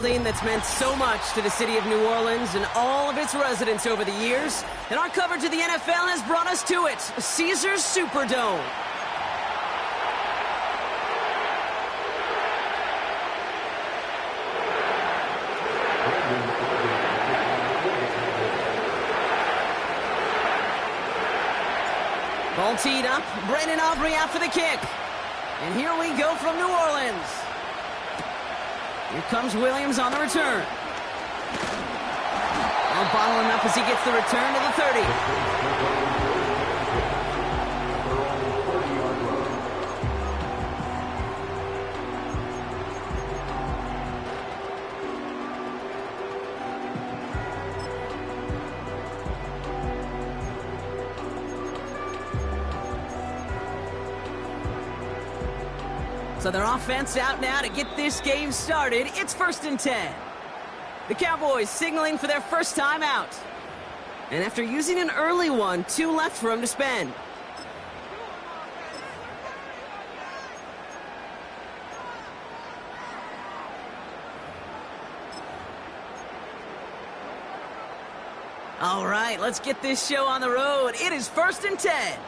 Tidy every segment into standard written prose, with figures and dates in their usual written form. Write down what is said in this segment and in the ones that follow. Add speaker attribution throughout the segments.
Speaker 1: That's meant so much to the city of New Orleans and all of its residents over the years. And our coverage of the NFL has brought us to it, Caesars Superdome. Ball teed up, Brandon Aubrey out for the kick. And here we go from New Orleans. Here comes Williams on the return. I'll bottle him up as he gets the return to the 30. So their offense out now to get this game started. It's 1st and 10. The Cowboys signaling for their first time out. And after using an early one, 2 left for him to spend. All right, let's get this show on the road. It is 1st and 10.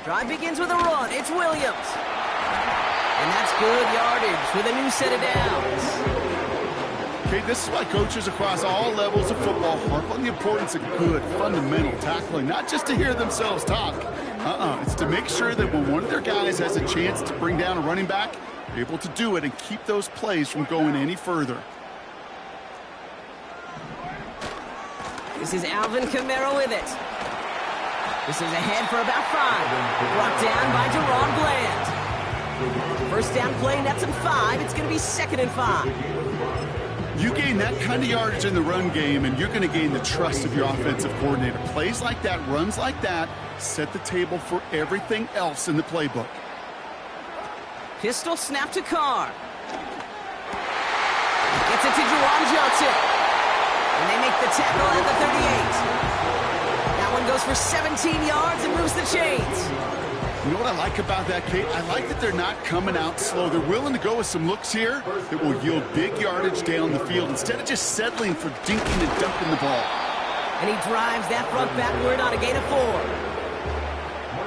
Speaker 1: Drive begins with a run. It's Williams. And that's good yardage with a new set of downs.
Speaker 2: Okay, this is why coaches across all levels of football harp on the importance of good, fundamental tackling, not just to hear themselves talk. It's to make sure that when one of their guys has a chance to bring down a running back, they're able to do it and keep those plays from going any further.
Speaker 1: This is Alvin Kamara with it. This is ahead for about 5. Brought down by Deron Bland. First down play, nets him 5. It's going to be 2nd and 5.
Speaker 2: You gain that kind of yardage in the run game, and you're going to gain the trust of your offensive coordinator. Plays like that, runs like that, set the table for everything else in the playbook.
Speaker 1: Pistol snap to Carr. Gets it to Juwan Johnson. And they make the tackle at the 38. One goes for 17 yards and moves the chains.
Speaker 2: You know what I like about that, Kate? I like that they're not coming out slow. They're willing to go with some looks here that will yield big yardage down the field instead of just settling for dinking and dumping the ball.
Speaker 1: And he drives that front backward on a gain of 4.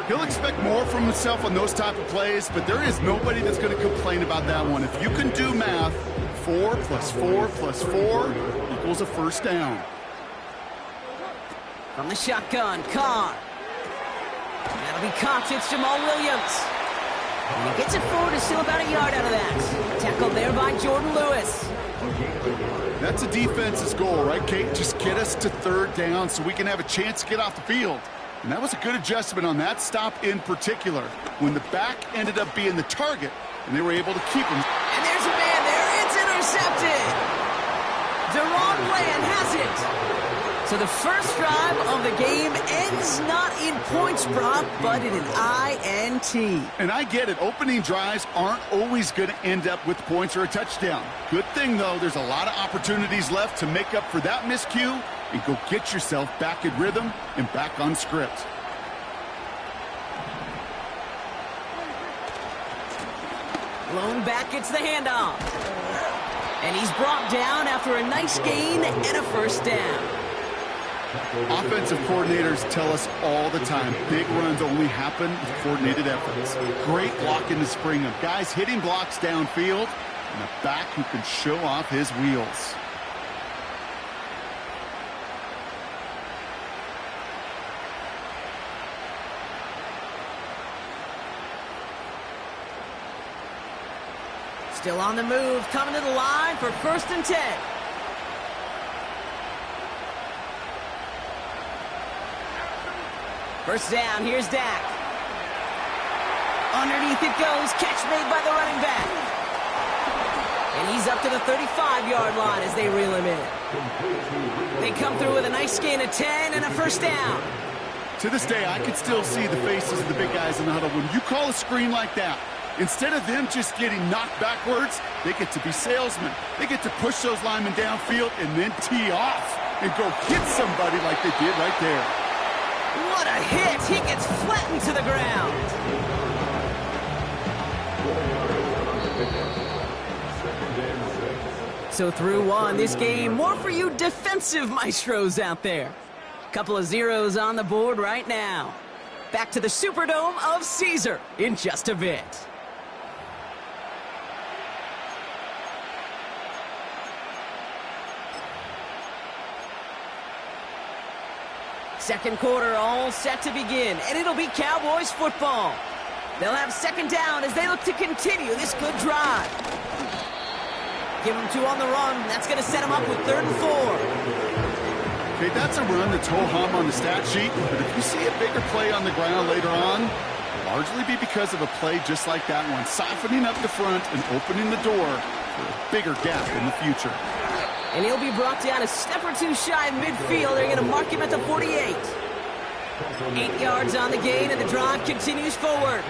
Speaker 2: He'll expect more from himself on those type of plays, but there is nobody that's going to complain about that one. If you can do math, 4 plus 4 plus 4 equals a first down.
Speaker 1: From the shotgun, Carr. That'll be caught. It's Jamal Williams. And he gets it forward to still about a yard out of that. Tackled there by Jordan Lewis.
Speaker 2: That's a defense's goal, right, Kate? Just get us to 3rd down so we can have a chance to get off the field. And that was a good adjustment on that stop in particular, when the back ended up being the target, and they were able to keep him.
Speaker 1: And there's a man there. It's intercepted. Deron Bland has it. So the first drive of the game ends not in points, Brock, but in an INT.
Speaker 2: And I get it. Opening drives aren't always going to end up with points or a touchdown. Good thing, though, there's a lot of opportunities left to make up for that miscue and go get yourself back in rhythm and back on script.
Speaker 1: Lone back gets the handoff. And he's brought down after a nice gain and a first down.
Speaker 2: Offensive coordinators tell us all the time, big runs only happen with coordinated efforts. Great blocking to spring them. Guys hitting blocks downfield, and a back who can show off his wheels.
Speaker 1: Still on the move, coming to the line for 1st and 10. First down, here's Dak. Underneath it goes, catch made by the running back. And he's up to the 35-yard line as they reel him in. They come through with a nice gain of 10 and a first down.
Speaker 2: To this day, I can still see the faces of the big guys in the huddle. When you call a screen like that, instead of them just getting knocked backwards, they get to be salesmen. They get to push those linemen downfield and then tee off and go hit somebody like they did right there.
Speaker 1: What a hit! He gets flattened to the ground. So through one, this game, more for you defensive maestros out there. Couple of zeros on the board right now. Back to the Superdome of Caesar in just a bit. Second quarter all set to begin, and it'll be Cowboys football. They'll have second down as they look to continue this good drive. Give them two on the run. That's going to set them up with 3rd and 4.
Speaker 2: Okay, that's a run that's ho-hum on the stat sheet, but if you see a bigger play on the ground later on, it'll largely be because of a play just like that one, siphoning up the front and opening the door for a bigger gap in the future.
Speaker 1: And he'll be brought down a step or two shy of midfield. They're going to mark him at the 48. 8 yards on the gain, and the drive continues forward.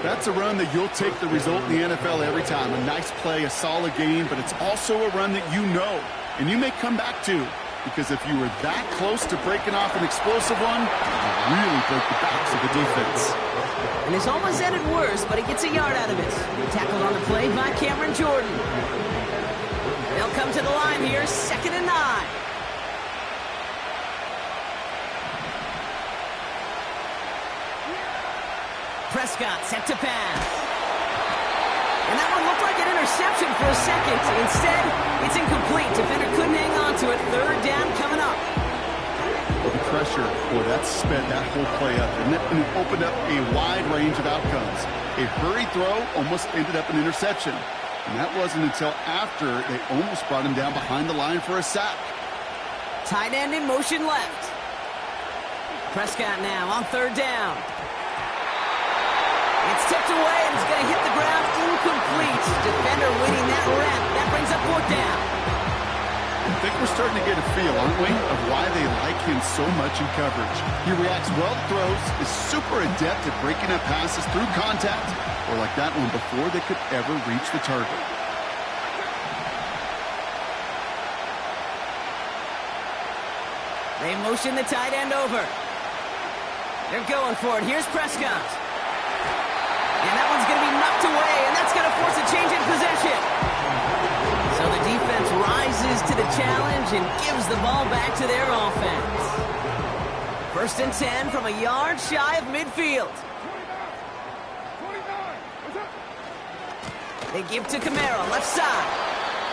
Speaker 2: That's a run that you'll take the result in the NFL every time. A nice play, a solid gain, but it's also a run that you know, and you may come back to, because if you were that close to breaking off an explosive one, you really broke the backs of the defense.
Speaker 1: And this almost ended worse, but he gets a yard out of it. Tackled on the play by Cameron Jordan. They'll come to the line here, 2nd and 9. Prescott set to pass. And that one looked like an interception for a second. Instead, it's incomplete. Defender couldn't hang on to it. 3rd down coming up.
Speaker 2: The pressure, boy, that sped that whole play up. And it opened up a wide range of outcomes. A hurried throw almost ended up an interception. And that wasn't until after they almost brought him down behind the line for a sack.
Speaker 1: Tight end in motion left. Prescott now on 3rd down. It's tipped away, and it's going to hit the ground incomplete. Defender winning that rep. That brings up 4th down.
Speaker 2: I think we're starting to get a feel, aren't we, of why they like him so much in coverage. He reacts well to throws, is super adept at breaking up passes through contact, or like that one before they could ever reach the target.
Speaker 1: They motion the tight end over. They're going for it. Here's Prescott. And that one's going to be knocked away, and that's going to force a change in possession. So the defense rises to the challenge and gives the ball back to their offense. 1st and 10 from a yard shy of midfield. They give to Kamara, left side.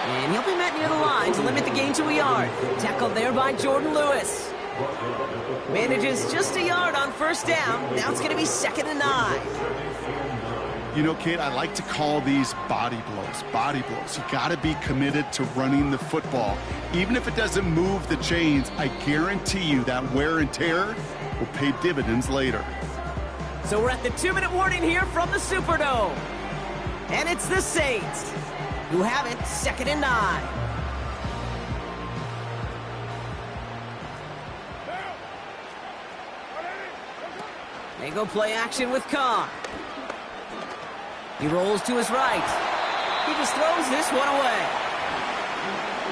Speaker 1: And he'll be met near the line to limit the gain to a yard. Tackled there by Jordan Lewis. Manages just a yard on 1st down. Now it's going to be 2nd and 9.
Speaker 2: You know, Kate, I like to call these body blows. Body blows. You got to be committed to running the football. Even if it doesn't move the chains, I guarantee you that wear and tear will pay dividends later.
Speaker 1: So we're at the 2-minute warning here from the Superdome. And it's the Saints who have it, 2nd and 9. They go play action with Carr. He rolls to his right. He just throws this one away.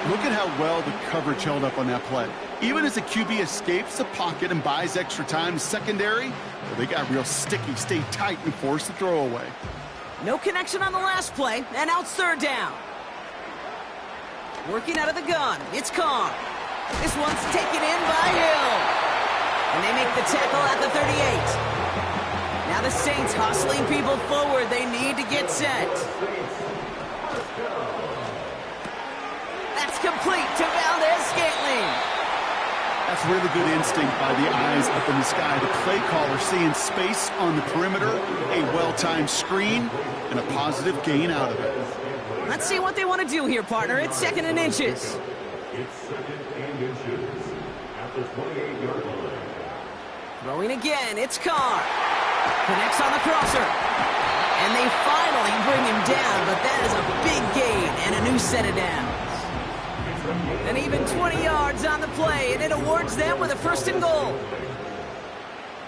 Speaker 2: Look at how well the coverage held up on that play. Even as the QB escapes the pocket and buys extra time, secondary, well, they got real sticky, stayed tight, and forced the throw away.
Speaker 1: No connection on the last play, and now it's 3rd down. Working out of the gun, it's Carr. This one's taken in by Hill. And they make the tackle at the 38. Now the Saints hustling people forward. They need to get set. That's complete to Valdez-Scantling.
Speaker 2: That's really good instinct by the eyes up in the sky. The play caller seeing space on the perimeter, a well-timed screen, and a positive gain out of it.
Speaker 1: Let's see what they want to do here, partner. It's 2nd and inches.
Speaker 3: It's 2nd and inches at the 28-yard line.
Speaker 1: Throwing again, it's Carr. Connects on the crosser. And they finally bring him down, but that is a big gain and a new set of downs. And even 20 yards on the play, and it awards them with a 1st and goal.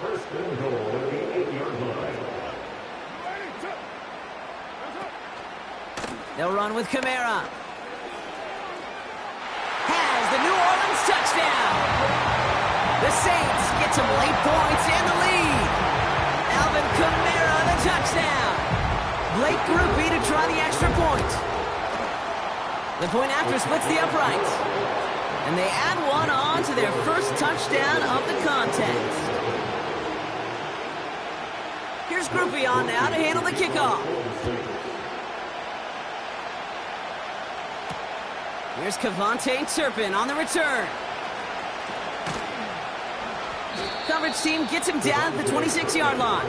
Speaker 3: 1st and goal at the 8-yard line.
Speaker 1: They'll run with Kamara. Has the New Orleans touchdown. The Saints get some late points and the lead. Alvin Kamara, the touchdown. Blake Groupie to try the extra point. The point after splits the uprights. And they add one on to their first touchdown of the contest. Here's Groupie on now to handle the kickoff. Here's Cavante Turpin on the return. Coverage team gets him down at the 26-yard line.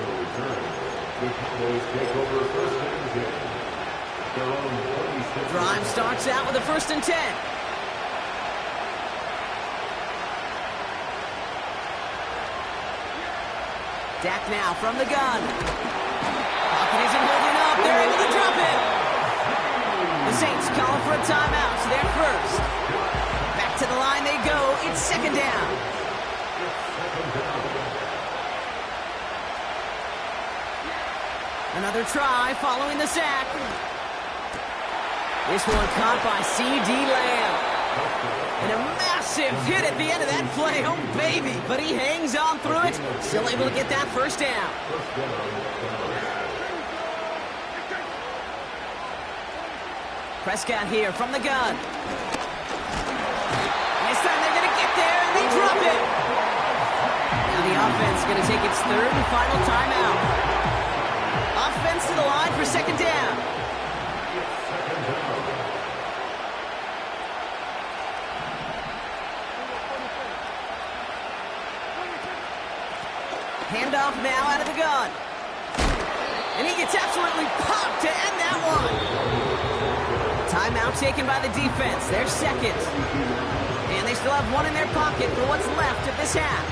Speaker 1: Drive starts out with a 1st and 10. Dak now from the gun. Pocket isn't holding up. They're able to drop it. The Saints calling for a timeout, so they're first. Back to the line they go. It's 2nd down. Another try following the sack. This one caught by C.D. Lamb. And a massive hit at the end of that play. Oh, baby. But he hangs on through it. Still able to get that 1st down. Prescott here from the gun. This time they're going to get there, and they drop it. Now the offense is going to take its 3rd and final timeout. Offense to the line for 2nd down. Handoff now out of the gun. And he gets absolutely popped to end that one. Timeout taken by the defense. They're 2nd. And they still have one in their pocket for what's left of this half.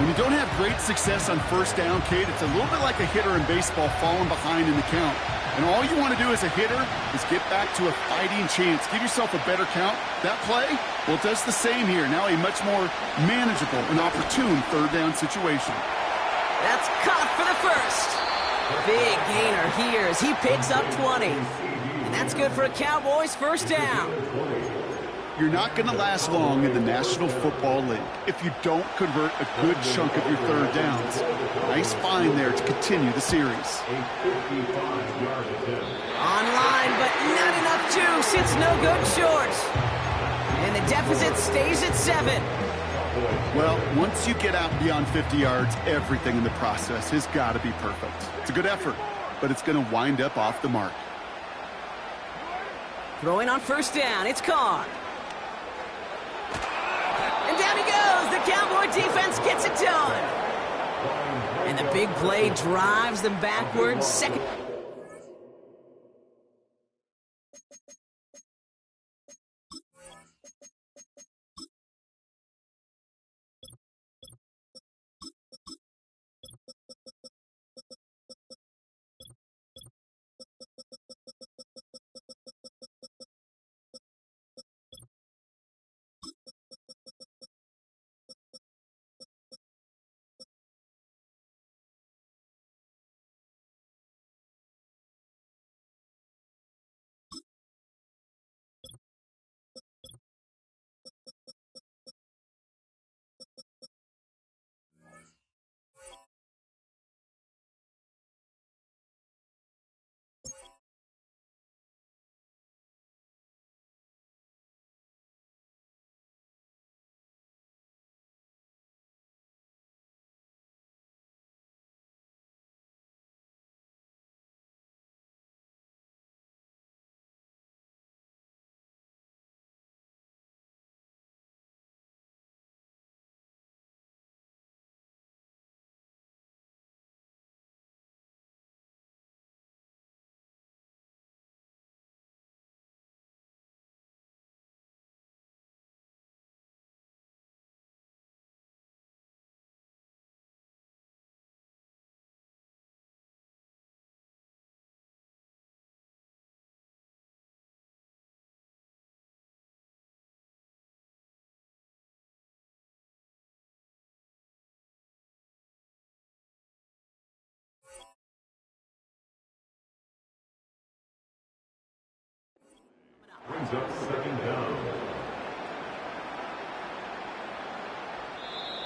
Speaker 2: When you don't have great success on 1st down, Kate, it's a little bit like a hitter in baseball falling behind in the count. And all you want to do as a hitter is get back to a fighting chance. Give yourself a better count. That play, well, it does the same here. Now a much more manageable and opportune 3rd down situation.
Speaker 1: That's caught for the 1st. Big gainer here as he picks up 20. And that's good for a Cowboys 1st down.
Speaker 2: You're not going to last long in the National Football League if you don't convert a good chunk of your 3rd downs. Nice find there to continue the series.
Speaker 1: Online, but not enough juice. It's no good short. And the deficit stays at 7.
Speaker 2: Well, once you get out beyond 50 yards, everything in the process has got to be perfect. It's a good effort, but it's going to wind up off the mark.
Speaker 1: Throwing on 1st down, it's Carr. And down he goes. The Cowboy defense gets it done. And the big play drives them backwards. 2nd.
Speaker 3: Brings up 2nd down.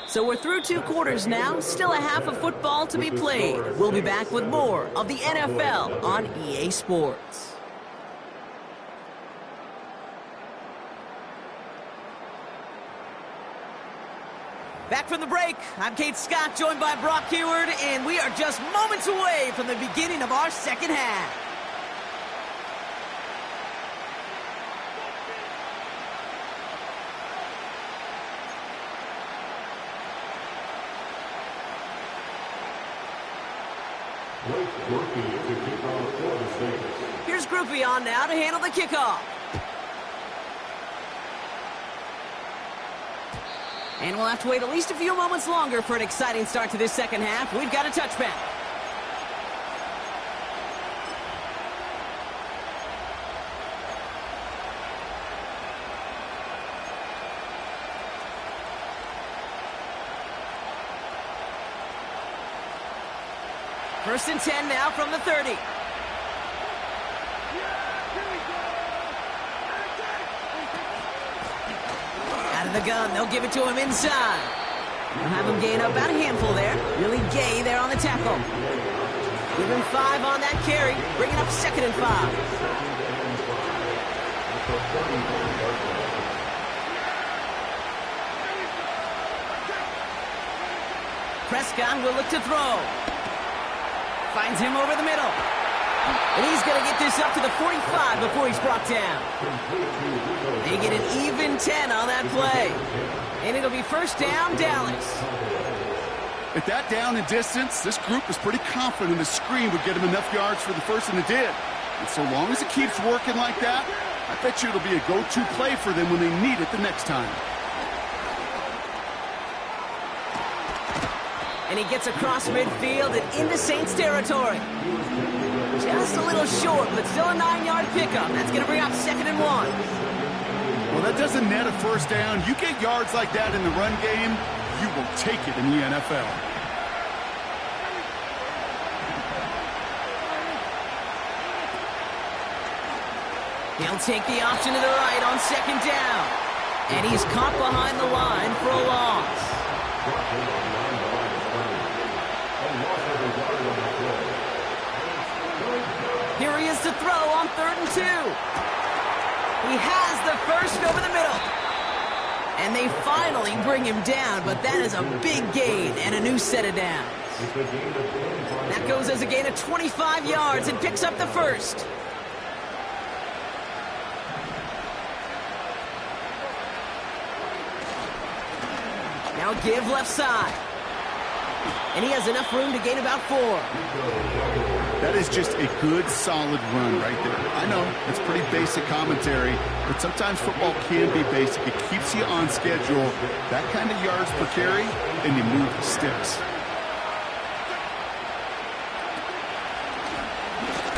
Speaker 1: So we're through 2 quarters now. Still a half of football to be played. We'll be back with more of the NFL on EA Sports. Back from the break, I'm Kate Scott, joined by Brock Heward, and we are just moments away from the beginning of our second half. Here's Groupie on now to handle the kickoff. And we'll have to wait at least a few moments longer for an exciting start to this second half. We've got a touchback. First and 10 now from the 30. Out of the gun, they'll give it to him inside. They'll have him gain up about a handful there. Really gay there on the tackle. Give him 5 on that carry, bringing up 2nd and 5. Prescott will look to throw. Finds him over the middle. And he's going to get this up to the 45 before he's brought down. They get an even 10 on that play. And it'll be first down, Dallas.
Speaker 2: At that down and distance, this group was pretty confident the screen would get him enough yards for the first, and it did. And so long as it keeps working like that, I bet you it'll be a go-to play for them when they need it the next time.
Speaker 1: And he gets across midfield and into Saints territory. Just a little short, but still a 9-yard pickup. That's going to bring up 2nd and 1.
Speaker 2: Well, that doesn't net a first down. You get yards like that in the run game, you will take it in the NFL.
Speaker 1: He'll take the option to the right on 2nd down. And he's caught behind the line for a loss. Here he is to throw on 3rd and 2. He has the first over the middle. And they finally bring him down, but that is a big gain and a new set of downs. That goes as a gain of 25 yards and picks up the first. Now give left side. And he has enough room to gain about 4.
Speaker 2: That is just a good, solid run right there. I know, it's pretty basic commentary, but sometimes football can be basic. It keeps you on schedule. That kind of yards per carry, and you move the sticks.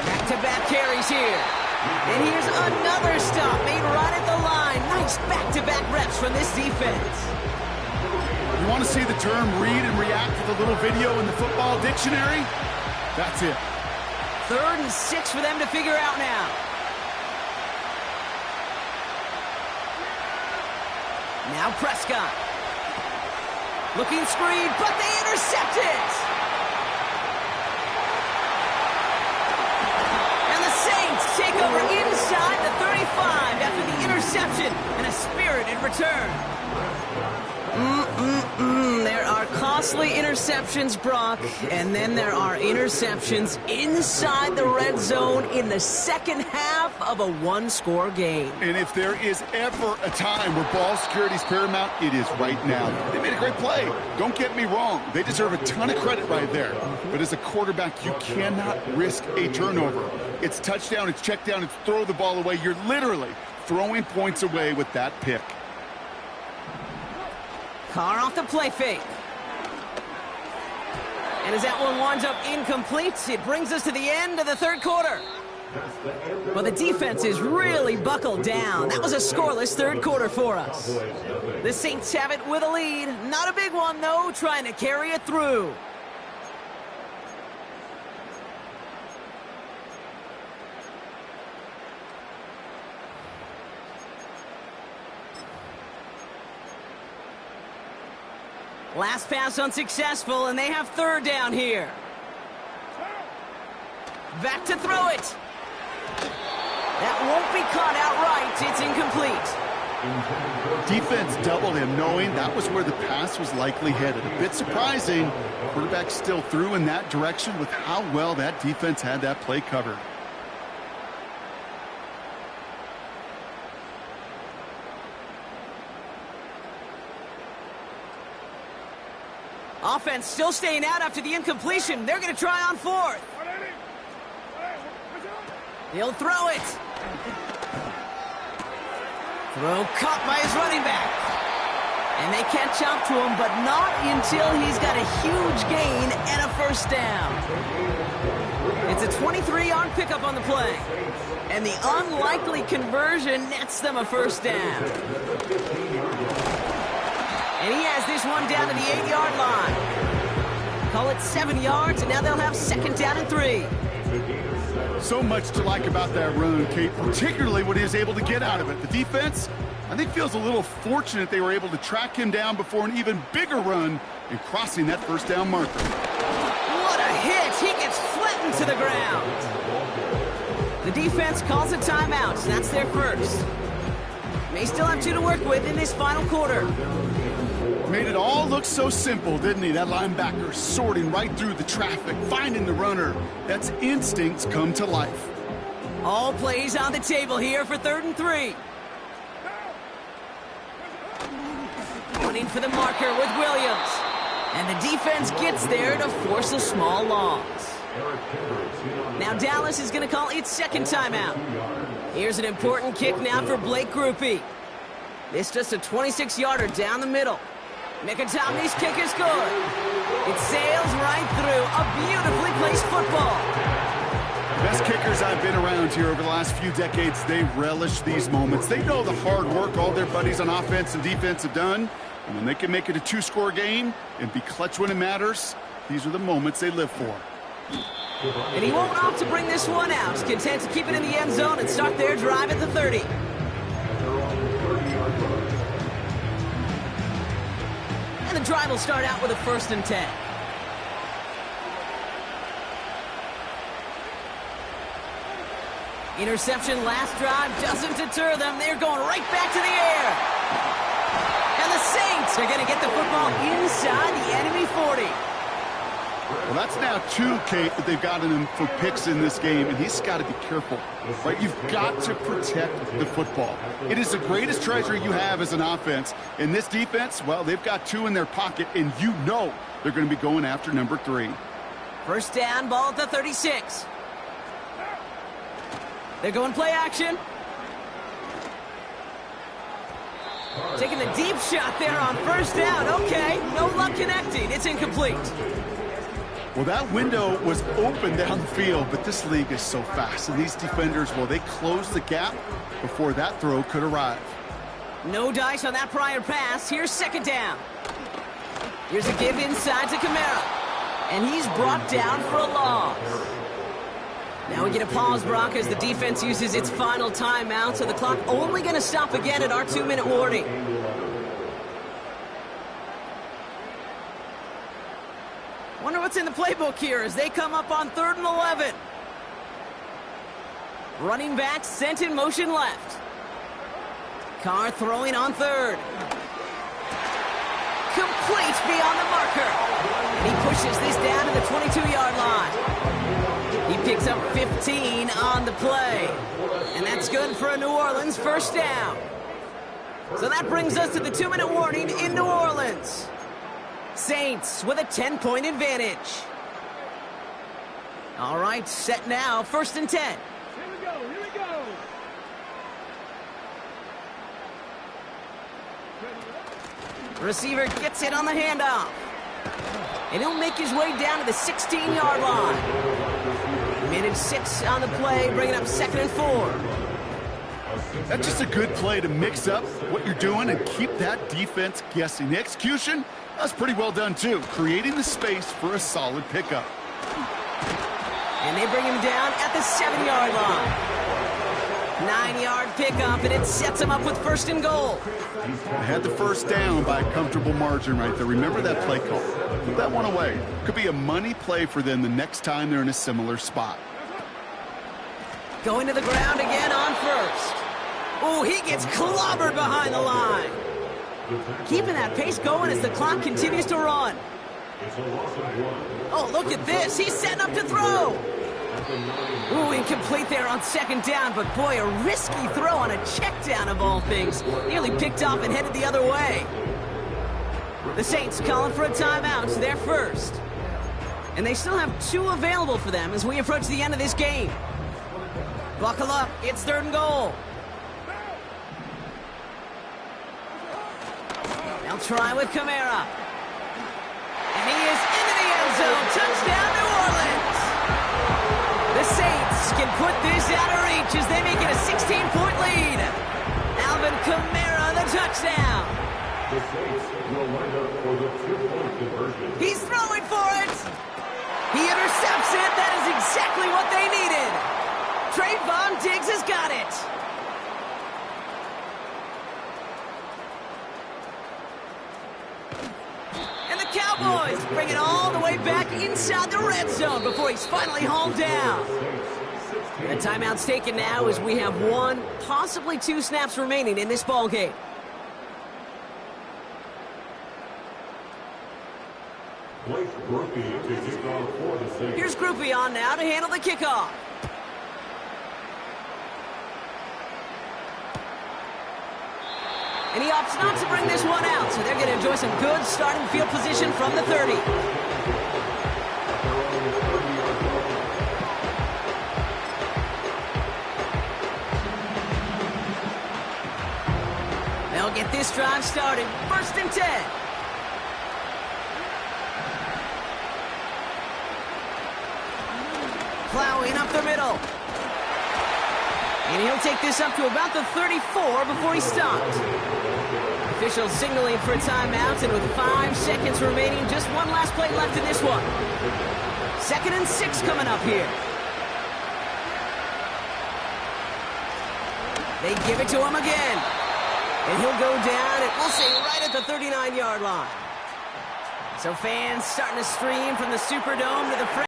Speaker 1: Back-to-back carries here. And here's another stop made right at the line. Nice back-to-back reps from this defense.
Speaker 2: You want to see the term read and react to the little video in the football dictionary? That's it.
Speaker 1: 3rd and 6 for them to figure out now. Now Prescott. Looking screen, but they intercept it. And the Saints take over inside the 35 after the interception and a spirited return. There are costly interceptions, Brock, and then there are interceptions inside the red zone in the second half of a 1-score game.
Speaker 2: And if there is ever a time where ball security is paramount, it is right now. They made a great play. Don't get me wrong. They deserve a ton of credit right there. But as a quarterback, you cannot risk a turnover. It's touchdown, it's check down, it's throw the ball away. You're literally throwing points away with that pick.
Speaker 1: Carr off the play fake. And as that one winds up incomplete, it brings us to the end of the 3rd quarter. Well, the defense is really buckled down. That was a scoreless 3rd quarter for us. The Saints have it with a lead. Not a big one, though, trying to carry it through. Last pass unsuccessful, and they have 3rd down here. Back to throw it. That won't be caught outright. It's incomplete.
Speaker 2: Defense doubled him, knowing that was where the pass was likely headed. A bit surprising. Quarterback still threw in that direction with how well that defense had that play covered.
Speaker 1: Offense still staying out after the incompletion. They're going to try on fourth. He'll throw it. Throw caught by his running back. And they catch up to him, but not until he's got a huge gain and a first down. It's a 23-yard pickup on the play. And the unlikely conversion nets them a first down. And he has this one down to the 8-yard line. Call it 7 yards, and now they'll have second down and 3.
Speaker 2: So much to like about that run, Kate, particularly what he was able to get out of it. The defense, I think, feels a little fortunate they were able to track him down before an even bigger run in crossing that first down marker.
Speaker 1: What a hit! He gets flattened to the ground. The defense calls a timeout, so that's their first. May still have 2 to work with in this final quarter.
Speaker 2: Made it all look so simple, didn't he? That linebacker sorting right through the traffic, finding the runner. That's instincts come to life.
Speaker 1: All plays on the table here for 3rd and 3. Running for the marker with Williams. And the defense gets there to force a small loss. Now Dallas is going to call its second timeout. Here's an important kick now for Blake Grupe. It's just a 26-yarder down the middle. Mickatomi's kick is good. It sails right through a beautifully placed football.
Speaker 2: Best kickers I've been around here over the last few decades, they relish these moments. They know the hard work all their buddies on offense and defense have done. And when they can make it a 2-score game and be clutch when it matters, these are the moments they live for.
Speaker 1: And he won't opt to bring this one out. He's content to keep it in the end zone and start their drive at the 30. And the drive will start out with a 1st and 10. Interception last drive doesn't deter them. They're going right back to the air. And the Saints are going to get the football inside the enemy 40.
Speaker 2: Well, that's now 2, Kate, that they've gotten him for picks in this game, and he's got to be careful. Right? You've got to protect the football. It is the greatest treasure you have as an offense. And this defense, well, they've got 2 in their pocket, and you know they're going to be going after number 3.
Speaker 1: First down, ball at the 36. They're going play action. Taking a deep shot there on first down. Okay, no luck connecting. It's incomplete.
Speaker 2: Well, that window was open down the field, but this league is so fast. And these defenders, well, they closed the gap before that throw could arrive.
Speaker 1: No dice on that prior pass. Here's second down. Here's a give inside to Kamara. And he's brought down for a loss. Now we get a pause, Brock, as the defense uses its final timeout, so the clock only going to stop again at our 2-minute warning. Wonder what's in the playbook here as they come up on 3rd and 11. Running back sent in motion left. Carr throwing on 3rd. Complete beyond the marker. And he pushes this down to the 22-yard line. He picks up 15 on the play. And that's good for a New Orleans first down. So that brings us to the 2-minute warning in New Orleans. Saints with a 10-point advantage. All right, set now, 1st and 10.
Speaker 4: Here we go.
Speaker 1: Receiver gets it on the handoff. And he'll make his way down to the 16-yard line. Minute 6 on the play, bringing up 2nd and 4.
Speaker 2: That's just a good play to mix up what you're doing and keep that defense guessing. The execution, that's pretty well done too, creating the space for a solid pickup.
Speaker 1: And they bring him down at the 7-yard line. 9-yard pickup, and it sets him up with 1st and goal.
Speaker 2: They had the first down by a comfortable margin right there. Remember that play call. Put that one away. Could be a money play for them the next time they're in a similar spot.
Speaker 1: Going to the ground again on 1st. Oh, he gets clobbered behind the line. Keeping that pace going as the clock continues to run.
Speaker 3: It's a loss of 1.
Speaker 1: Oh, look at this. He's setting up to throw. Ooh, incomplete there on second down, but boy, a risky throw on a check down of all things. Nearly picked off and headed the other way. The Saints calling for a timeout, so they're first. And they still have 2 available for them as we approach the end of this game. Buckle up, it's 3rd and goal. They'll try with Kamara. And he is into the end zone. Touchdown, New Orleans. The Saints can put this out of reach as they make it a 16-point lead. Alvin Kamara, the touchdown.
Speaker 3: The Saints will line up for the 2-point conversion.
Speaker 1: He's throwing for it. He intercepts it. That is exactly what they needed. Trayvon Diggs has got it. And the Cowboys bring it all the way back inside the red zone before he's finally hauled down. The timeout's taken now as we have 1, possibly 2 snaps remaining in this ball game.
Speaker 3: Place Groupie to kick off for the Saints.
Speaker 1: Here's Groupie on now to handle the kickoff. And he opts not to bring this one out, so they're going to enjoy some good starting field position from the 30. They'll get this drive started. 1st and 10. Plowing up the middle. And he'll take this up to about the 34 before he stopped. Officials signaling for a timeout, and with 5 seconds remaining, just one last play left in this one. 2nd and 6 coming up here. They give it to him again. And he'll go down, and we'll say right at the 39-yard line. So fans starting to stream from the Superdome to the